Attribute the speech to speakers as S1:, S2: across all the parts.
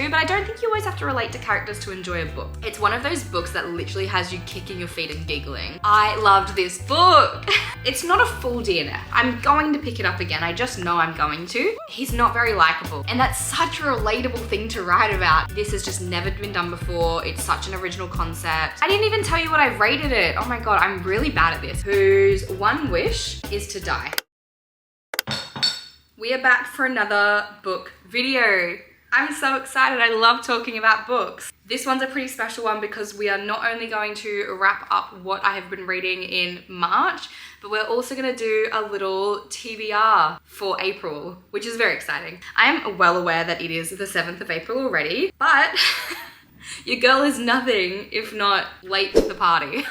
S1: but I don't think you always have to relate to characters to enjoy a book. It's one of those books that literally has you kicking your feet and giggling. I loved this book. It's not a full DNF. I'm going to pick it up again. I just know I'm going to. He's not very likable, and that's such a relatable thing to write about. This has just never been done before. It's such an original concept. I didn't even tell you what I rated it. Oh my God, I'm really bad at this. Whose one wish is to die. We are back for another book video. I'm so excited. I love talking about books. This one's a pretty special one because we are not only going to wrap up what I have been reading in March, but we're also gonna do a little TBR for April, which is very exciting. I am well aware that it is the 7th of April already, but your girl is nothing if not late to the party.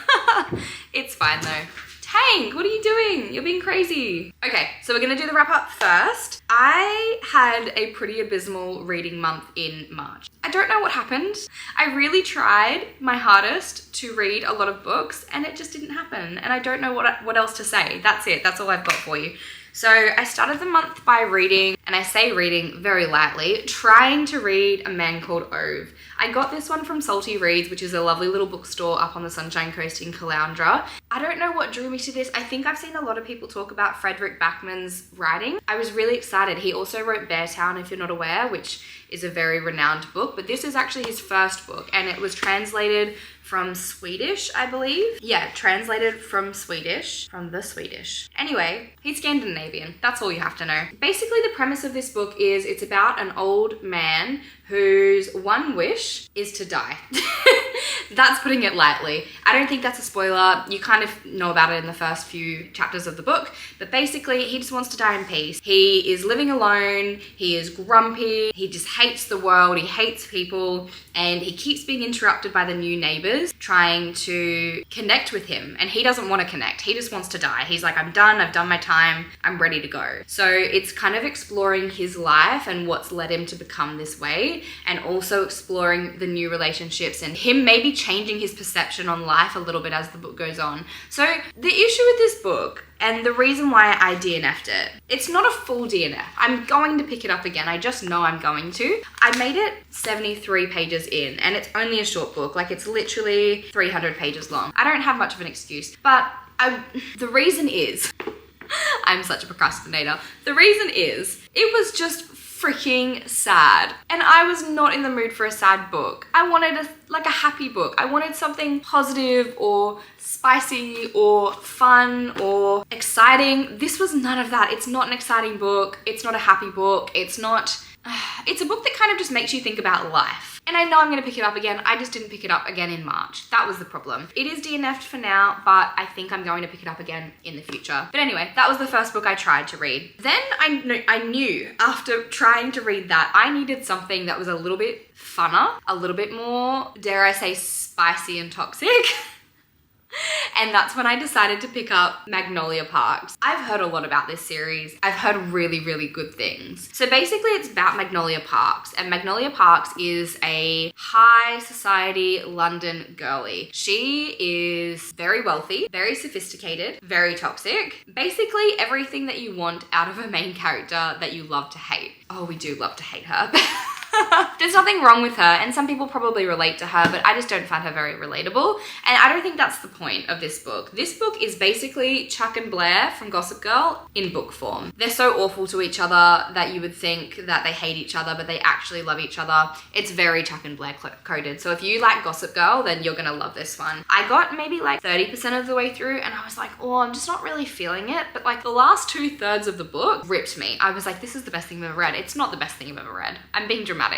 S1: It's fine though. Tank, what are you doing? You're being crazy. Okay, so we're gonna do the wrap up first. I had a pretty abysmal reading month in March. I don't know what happened. I really tried my hardest to read a lot of books and it just didn't happen. And I don't know what else to say. That's it, that's all I've got for you. So I started the month by reading, and I say reading very lightly, trying to read A Man Called Ove. I got this one from Salty Reads, which is a lovely little bookstore up on the Sunshine Coast in Caloundra. I don't know what drew me to this. I think I've seen a lot of people talk about Fredrik Backman's writing. I was really excited. He also wrote Beartown, if you're not aware, which is a very renowned book, but this is actually his first book, and it was translated from Swedish, I believe. Yeah, translated from Swedish, from the Swedish. Anyway, he's Scandinavian. That's all you have to know. Basically, the premise of this book is it's about an old man whose one wish is to die. That's putting it lightly. I don't think that's a spoiler. You kind of know about it in the first few chapters of the book, but basically he just wants to die in peace. He is living alone, he is grumpy, he just hates the world, he hates people, and he keeps being interrupted by the new neighbors trying to connect with him, and he doesn't want to connect. He just wants to die. He's like, I'm done, I've done my time, I'm ready to go. So it's kind of exploring his life and what's led him to become this way, and also exploring the new relationships and him maybe changing his perception on life a little bit as the book goes on. So the issue with this book, and the reason why I DNF'd it, it's not a full DNF. I'm going to pick it up again. I just know I'm going to. I made it 73 pages in, and it's only a short book. Like, it's literally 300 pages long. I don't have much of an excuse, but the reason is, I'm such a procrastinator. The reason is, it was just freaking sad, and I was not in the mood for a sad book. I wanted a happy book. I wanted something positive or spicy or fun or exciting. This was none of that. It's not an exciting book. It's not a happy book. It's a book that kind of just makes you think about life. And I know I'm going to pick it up again. I just didn't pick it up again in March. That was the problem. It is DNF'd for now, but I think I'm going to pick it up again in the future. But anyway, that was the first book I tried to read. Then I knew after trying to read that, I needed something that was a little bit funner, a little bit more, dare I say, spicy and toxic. And that's when I decided to pick up Magnolia Parks. I've heard a lot about this series. I've heard really, really good things. So basically it's about Magnolia Parks, and Magnolia Parks is a high society London girly. She is very wealthy, very sophisticated, very toxic. Basically everything that you want out of a main character that you love to hate. Oh, we do love to hate her. There's nothing wrong with her, and some people probably relate to her, but I just don't find her very relatable, and I don't think that's the point of this book. This book is basically Chuck and Blair from Gossip Girl in book form. They're so awful to each other that you would think that they hate each other, but they actually love each other. It's very Chuck and Blair coded. So if you like Gossip Girl, then you're gonna love this one. I got maybe like 30% of the way through, and I was like, oh, I'm just not really feeling it. But like the last 2/3 of the book ripped me. I was like, this is the best thing I've ever read. It's not the best thing I've ever read. I'm being dramatic.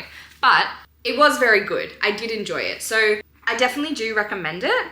S1: But it was very good. I did enjoy it. So I definitely do recommend it.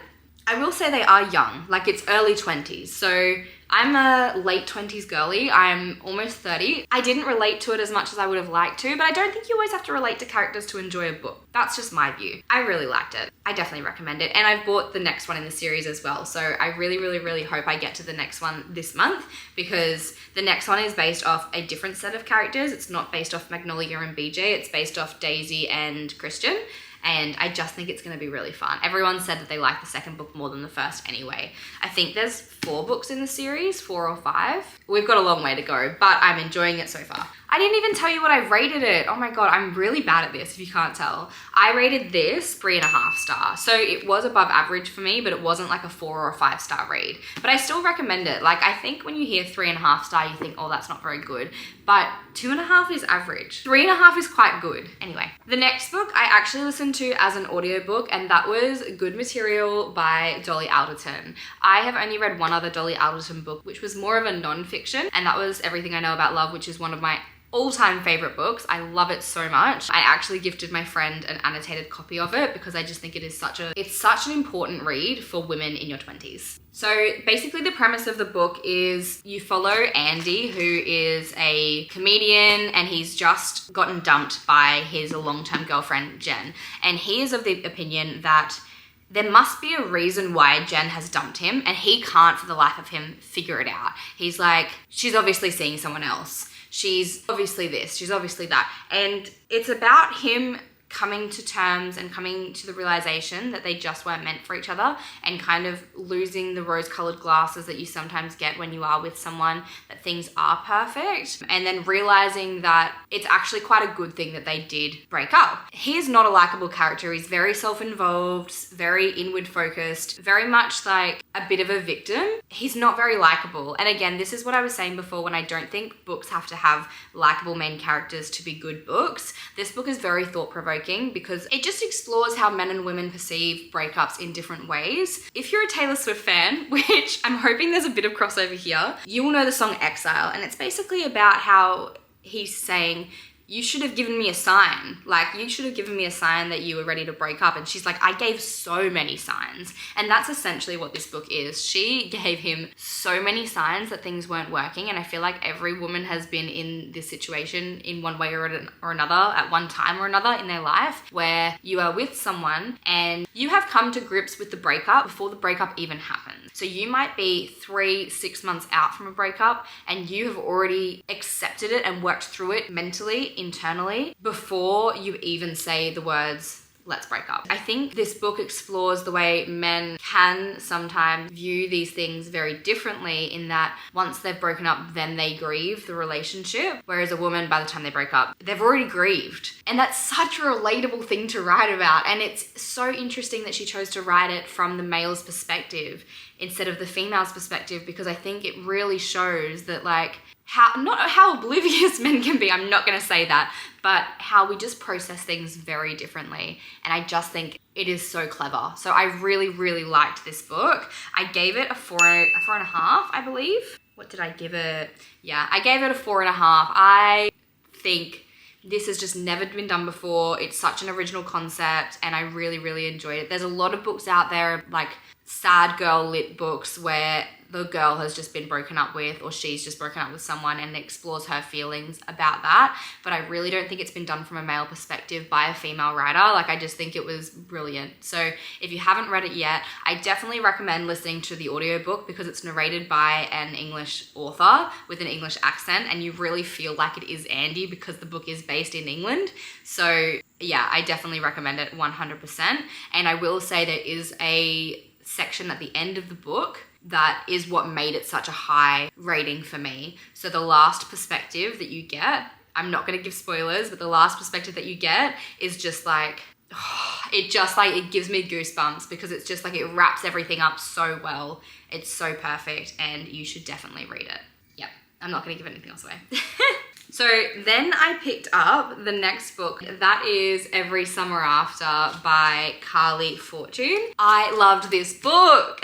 S1: I will say they are young, like it's early 20s. So I'm a late 20s girly. I'm almost 30. I didn't relate to it as much as I would have liked to, but I don't think you always have to relate to characters to enjoy a book. That's just my view. I really liked it. I definitely recommend it. And I've bought the next one in the series as well. So I really, really, really hope I get to the next one this month, because the next one is based off a different set of characters. It's not based off Magnolia and BJ. It's based off Daisy and Christian. And I just think it's going to be really fun. Everyone said that they liked the second book more than the first anyway. I think there's 4 books in the series, 4 or 5. We've got a long way to go, but I'm enjoying it so far. I didn't even tell you what I rated it. Oh my God, I'm really bad at this if you can't tell. I rated this 3.5 stars. So it was above average for me, but it wasn't like a 4 or a 5-star read. But I still recommend it. Like, I think when you hear 3.5 star, you think, oh, that's not very good. But 2.5 is average. 3.5 is quite good. Anyway, the next book I actually listened to as an audiobook, and that was Good Material by Dolly Alderton. I have only read one other Dolly Alderton book, which was more of a non-fiction, and that was Everything I Know About Love, which is one of my all-time favorite books. I love it so much. I actually gifted my friend an annotated copy of it because I just think it's such an important read for women in your 20s. So basically the premise of the book is you follow Andy, who is a comedian, and he's just gotten dumped by his long-term girlfriend, Jen. And he is of the opinion that there must be a reason why Jen has dumped him, and he can't for the life of him figure it out. He's like, she's obviously seeing someone else. She's obviously this, she's obviously that. And it's about him coming to terms and coming to the realization that they just weren't meant for each other, and kind of losing the rose-colored glasses that you sometimes get when you are with someone, that things are perfect, and then realizing that it's actually quite a good thing that they did break up. He is not a likable character. He's very self-involved, very inward-focused, very much like a bit of a victim. He's not very likable. And again, this is what I was saying before when I don't think books have to have likable main characters to be good books. This book is very thought-provoking because it just explores how men and women perceive breakups in different ways. If you're a Taylor Swift fan, which I'm hoping there's a bit of crossover here, you will know the song Exile, and it's basically about how he's saying, you should have given me a sign. Like, you should have given me a sign that you were ready to break up. And she's like, I gave so many signs. And that's essentially what this book is. She gave him so many signs that things weren't working. And I feel like every woman has been in this situation in one way or another at one time or another in their life, where you are with someone and you have come to grips with the breakup before the breakup even happens. So you might be 3-6 months out from a breakup, and you have already accepted it and worked through it mentally, internally, before you even say the words, let's break up. I think this book explores the way men can sometimes view these things very differently, in that once they've broken up, then they grieve the relationship. Whereas a woman, by the time they break up, they've already grieved. And that's such a relatable thing to write about. And it's so interesting that she chose to write it from the male's perspective instead of the female's perspective, because I think it really shows that, like, not how oblivious men can be, I'm not gonna say that, but how we just process things very differently. And I just think it is so clever. So I really, really liked this book. I gave it a 4.5, I believe. What did I give it? Yeah, I gave it a 4.5. I think this has just never been done before. It's such an original concept, and I really, really enjoyed it. There's a lot of books out there, like sad girl lit books, where the girl has just been broken up with, or she's just broken up with someone, and explores her feelings about that. But I really don't think it's been done from a male perspective by a female writer. Like, I just think it was brilliant. So if you haven't read it yet, I definitely recommend listening to the audiobook, because it's narrated by an English author with an English accent, and you really feel like it is Andy because the book is based in England. So yeah, I definitely recommend it 100%. And I will say there is a section at the end of the book that is what made it such a high rating for me. So the last perspective that you get, I'm not going to give spoilers, but the last perspective that you get is just like, it gives me goosebumps, because it's just like, it wraps everything up so well. It's so perfect, and you should definitely read it. Yep, I'm not going to give anything else away. So then I picked up the next book. That is Every Summer After by Carly Fortune. I loved this book.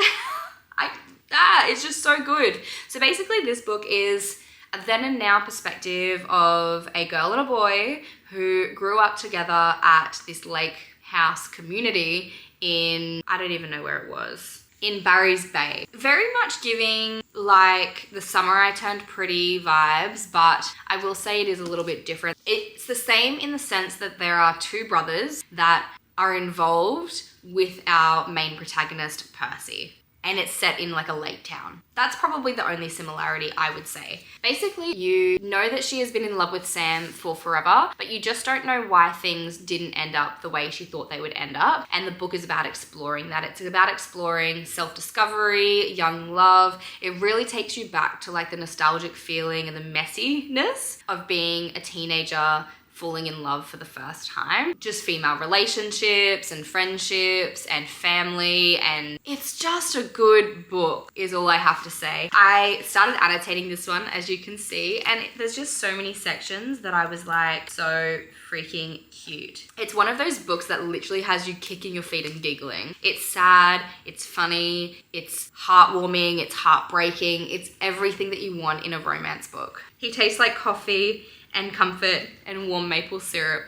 S1: It's just so good. So basically this book is a then and now perspective of a girl and a boy who grew up together at this lake house community in, I don't even know where it was, in Barry's Bay. Very much giving like the Summer I Turned Pretty vibes, but I will say it is a little bit different. It's the same in the sense that there are two brothers that are involved with our main protagonist, Percy. and it's set in like a lake town. That's probably the only similarity I would say. Basically, you know that she has been in love with Sam for forever, but you just don't know why things didn't end up the way she thought they would end up. And the book is about exploring that. It's about exploring self-discovery, young love. It really takes you back to like the nostalgic feeling and the messiness of being a teenager falling in love for the first time. Just female relationships and friendships and family, and it's just a good book is all I have to say. I started annotating this one, as you can see, and there's just so many sections that I was like, so freaking cute. It's one of those books that literally has you kicking your feet and giggling. It's sad, it's funny, it's heartwarming, it's heartbreaking, it's everything that you want in a romance book. He tastes like coffee and comfort and warm maple syrup.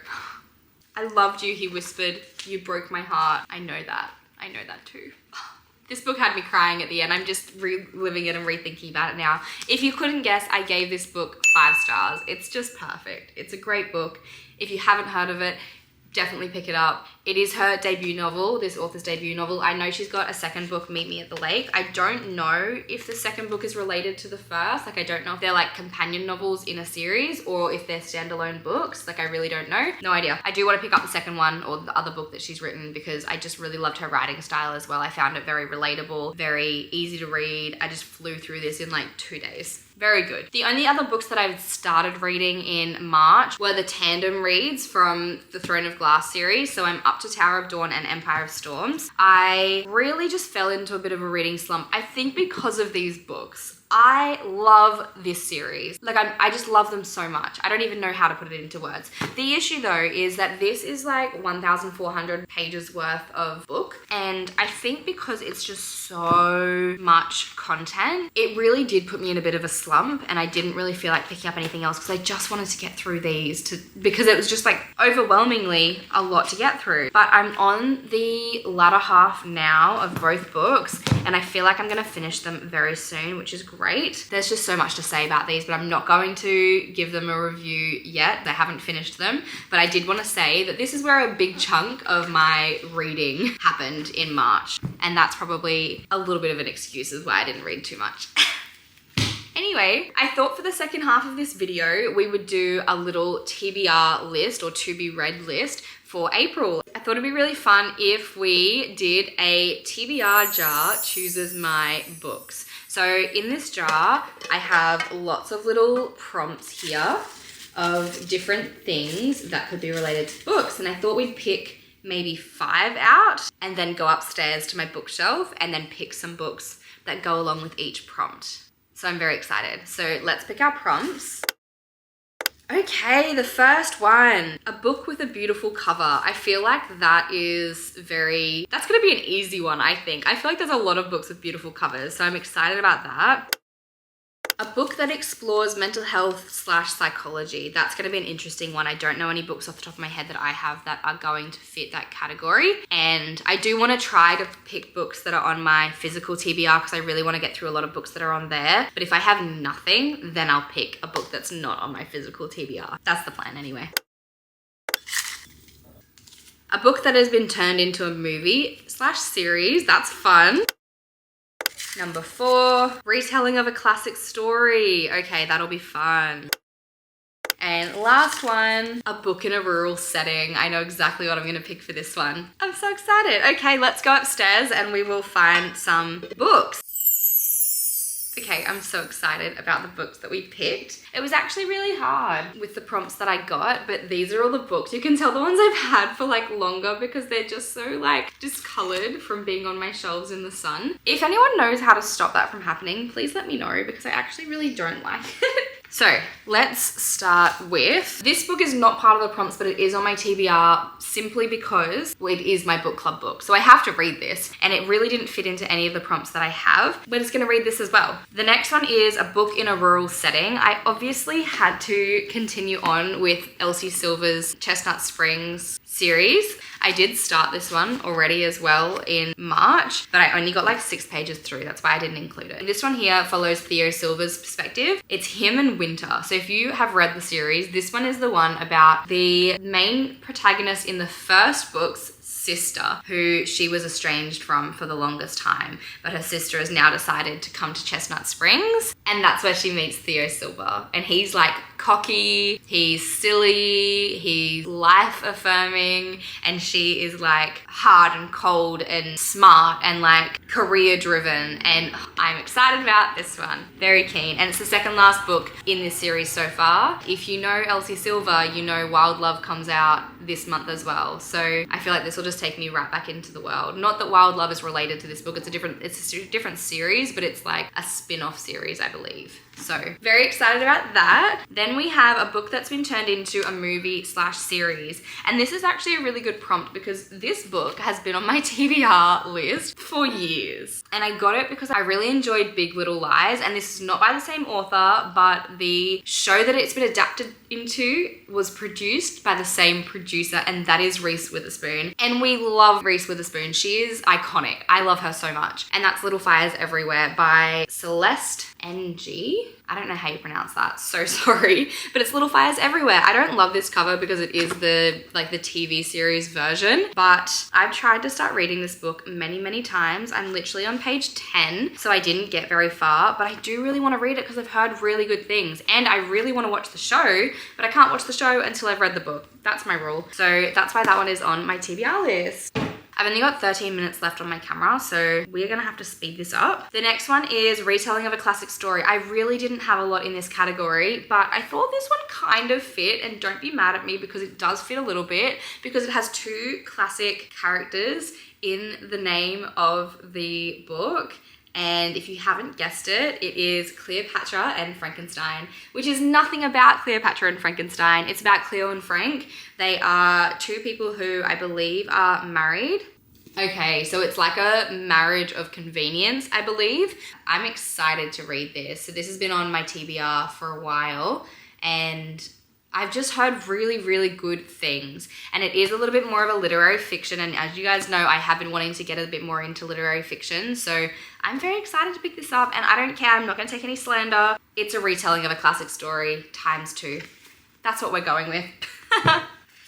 S1: I loved you, he whispered. You broke my heart. I know that. I know that too. This book had me crying at the end. I'm just reliving it and rethinking about it now. If you couldn't guess, I gave this book 5 stars. It's just perfect. It's a great book. If you haven't heard of it, definitely pick it up. It is her debut novel, this author's debut novel. I know she's got a second book, Meet Me at the Lake. I don't know if the second book is related to the first. Like, I don't know if they're like companion novels in a series or if they're standalone books. Like, I really don't know. No idea. I do want to pick up the second one or the other book that she's written because I just really loved her writing style as well. I found it very relatable, very easy to read. I just flew through this in like 2 days. Very good. The only other books that I've started reading in March were the tandem reads from the Throne of Glass series. So I'm up to Tower of Dawn and Empire of Storms. I really just fell into a bit of a reading slump. I think because of these books. I love this series. Like, I just love them so much. I don't even know how to put it into words. The issue though is that this is like 1,400 pages worth of book. And I think because it's just so much content, it really did put me in a bit of a slump and I didn't really feel like picking up anything else because I just wanted to get through these because it was just like overwhelmingly a lot to get through. But I'm on the latter half now of both books and I feel like I'm gonna finish them very soon, which is great. There's just so much to say about these, but I'm not going to give them a review yet. I haven't finished them, but I did want to say that this is where a big chunk of my reading happened in March. And that's probably a little bit of an excuse as why I didn't read too much. Anyway, I thought for the second half of this video, we would do a little TBR list or to be read list for April. I thought it'd be really fun if we did a TBR jar chooses my books. So in this jar, I have lots of little prompts here of different things that could be related to books. And I thought we'd pick maybe 5 out and then go upstairs to my bookshelf and then pick some books that go along with each prompt. So I'm very excited. So let's pick our prompts. Okay, the first one, a book with a beautiful cover. I feel like that's gonna be an easy one, I think. I feel like there's a lot of books with beautiful covers, so I'm excited about that. A book that explores mental health / psychology. That's going to be an interesting one. I don't know any books off the top of my head that I have that are going to fit that category. And I do want to try to pick books that are on my physical TBR because I really want to get through a lot of books that are on there. But if I have nothing, then I'll pick a book that's not on my physical TBR. That's the plan anyway. A book that has been turned into a movie / series. That's fun. Number 4, retelling of a classic story. Okay, that'll be fun. And last one, a book in a rural setting. I know exactly what I'm gonna pick for this one. I'm so excited. Okay, let's go upstairs and we will find some books. Okay, I'm so excited about the books that we picked. It was actually really hard with the prompts that I got, but these are all the books. You can tell the ones I've had for like longer because they're just so like discolored from being on my shelves in the sun. If anyone knows how to stop that from happening, please let me know because I actually really don't like it. So let's start with, this book is not part of the prompts, but it is on my TBR simply because it is my book club book. So I have to read this and it really didn't fit into any of the prompts that I have, but it's gonna read this as well. The next one is a book in a rural setting. I obviously had to continue on with Elsie Silver's Chestnut Springs series. I did start this one already as well in March, but I only got like 6 pages through. That's why I didn't include it. This one here follows Theo Silver's perspective. It's him and Winter. So if you have read the series, this one is the one about the main protagonist in the first book's sister, who she was estranged from for the longest time, but her sister has now decided to come to Chestnut Springs, and that's where she meets Theo Silver. And he's like cocky, he's silly, he's life affirming, and she is like hard and cold and smart and like career driven, and I'm excited about this one. Very keen. And it's the second last book in this series so far. If you know Elsie Silver, you know Wild Love comes out this month as well. So I feel like this will just take me right back into the world. Not that Wild Love is related to this book. It's a different series, but it's like a spin-off series, I believe. So very excited about that. Then we have a book that's been turned into a movie/series. And this is actually a really good prompt because this book has been on my TBR list for years. And I got it because I really enjoyed Big Little Lies. And this is not by the same author, but the show that it's been adapted into was produced by the same producer, and that is Reese Witherspoon. And we love Reese Witherspoon. She is iconic. I love her so much. And that's Little Fires Everywhere by Celeste NG. I don't know how you pronounce that, so sorry, but it's Little Fires Everywhere. I don't love this cover because it is the TV series version, but I've tried to start reading this book many times. I'm literally on page 10, so I didn't get very far, but I do really want to read it because I've heard really good things, and I really want to watch the show, but I can't watch the show until I've read the book. That's my rule. So that's why that one is on my TBR list. I've only got 13 minutes left on my camera, so we're gonna have to speed this up. The next one is retelling of a classic story. I really didn't have a lot in this category, but I thought this one kind of fit, and don't be mad at me because it does fit a little bit, because it has 2 classic characters in the name of the book. And if you haven't guessed it, it is Cleopatra and Frankenstein, which is nothing about Cleopatra and Frankenstein. It's about Cleo and Frank. They are 2 people who I believe are married. Okay, so it's like a marriage of convenience, I believe. I'm excited to read this. So this has been on my TBR for a while, and I've just heard really good things, and it is a little bit more of a literary fiction, and as you guys know, I have been wanting to get a bit more into literary fiction, so I'm very excited to pick this up, and I don't care, I'm not going to take any slander. It's a retelling of a classic story ×2. That's what we're going with.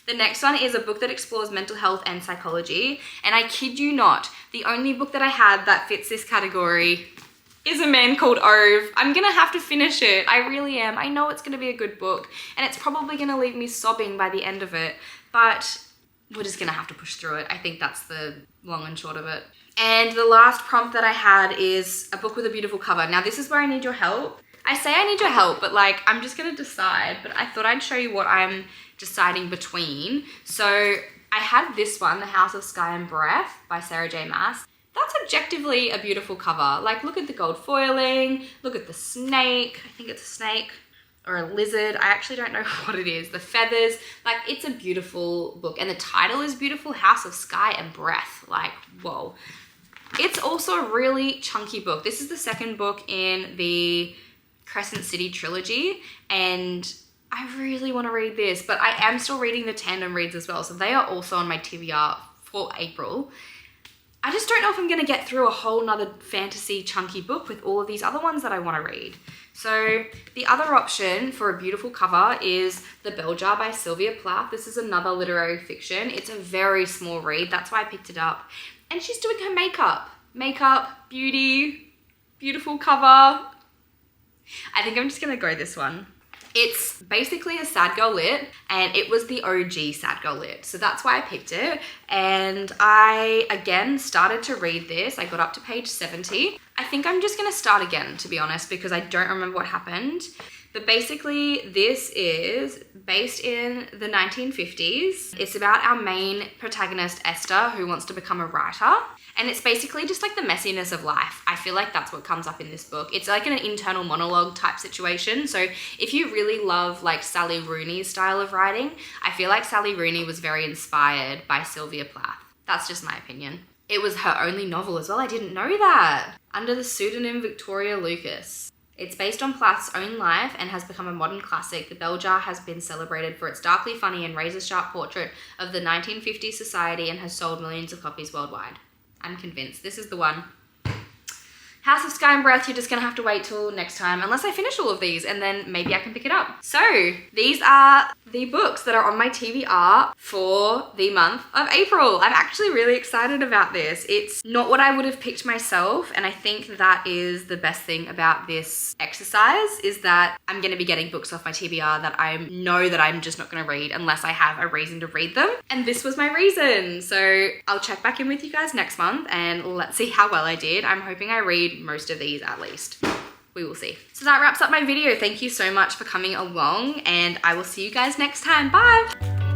S1: The next one is a book that explores mental health and psychology, and I kid you not, the only book that I had that fits this category is A Man Called Ove. I'm gonna have to finish it. I really am. I know it's gonna be a good book, and it's probably gonna leave me sobbing by the end of it, but we're just gonna have to push through it. I think that's the long and short of it. And the last prompt that I had is a book with a beautiful cover. Now this is where I need your help. I say I need your help, but like, I'm just gonna decide, but I thought I'd show you what I'm deciding between. So I had this one, The House of Sky and Breath by Sarah J Maas. That's objectively a beautiful cover. Like, look at the gold foiling, look at the snake. I think it's a snake or a lizard. I actually don't know what it is. The feathers, like, it's a beautiful book. And the title is beautiful, House of Sky and Breath. Like, whoa. It's also a really chunky book. This is the second book in the Crescent City trilogy, and I really want to read this, but I am still reading the tandem reads as well. So they are also on my TBR for April. I just don't know if I'm going to get through a whole nother fantasy chunky book with all of these other ones that I want to read. So the other option for a beautiful cover is The Bell Jar by Sylvia Plath. This is another literary fiction. It's a very small read. That's why I picked it up. And she's doing her makeup. Makeup, beauty, beautiful cover. I think I'm just going to go this one. It's basically a sad girl lit, and it was the OG sad girl lit. So that's why I picked it. And I, again, started to read this. I got up to page 70. I think I'm just gonna start again, to be honest, because I don't remember what happened. But basically, this is based in the 1950s. It's about our main protagonist, Esther, who wants to become a writer. And it's basically just like the messiness of life. I feel like that's what comes up in this book. It's like an internal monologue type situation. So if you really love like Sally Rooney's style of writing, I feel like Sally Rooney was very inspired by Sylvia Plath. That's just my opinion. It was her only novel as well. I didn't know that. Under the pseudonym Victoria Lucas. It's based on Plath's own life and has become a modern classic. The Bell Jar has been celebrated for its darkly funny and razor-sharp portrait of the 1950s society and has sold millions of copies worldwide. I'm convinced this is the one. House of Sky and Breath, you're just gonna have to wait till next time, unless I finish all of these, and then maybe I can pick it up. So these are the books that are on my TBR for the month of April. I'm actually really excited about this. It's not what I would have picked myself, and I think that is the best thing about this exercise, is that I'm gonna be getting books off my TBR that I know that I'm just not gonna read unless I have a reason to read them. And this was my reason. So I'll check back in with you guys next month and let's see how well I did. I'm hoping I read most of these at least. We will see. So that wraps up my video. Thank you so much for coming along and I will see you guys next time. Bye.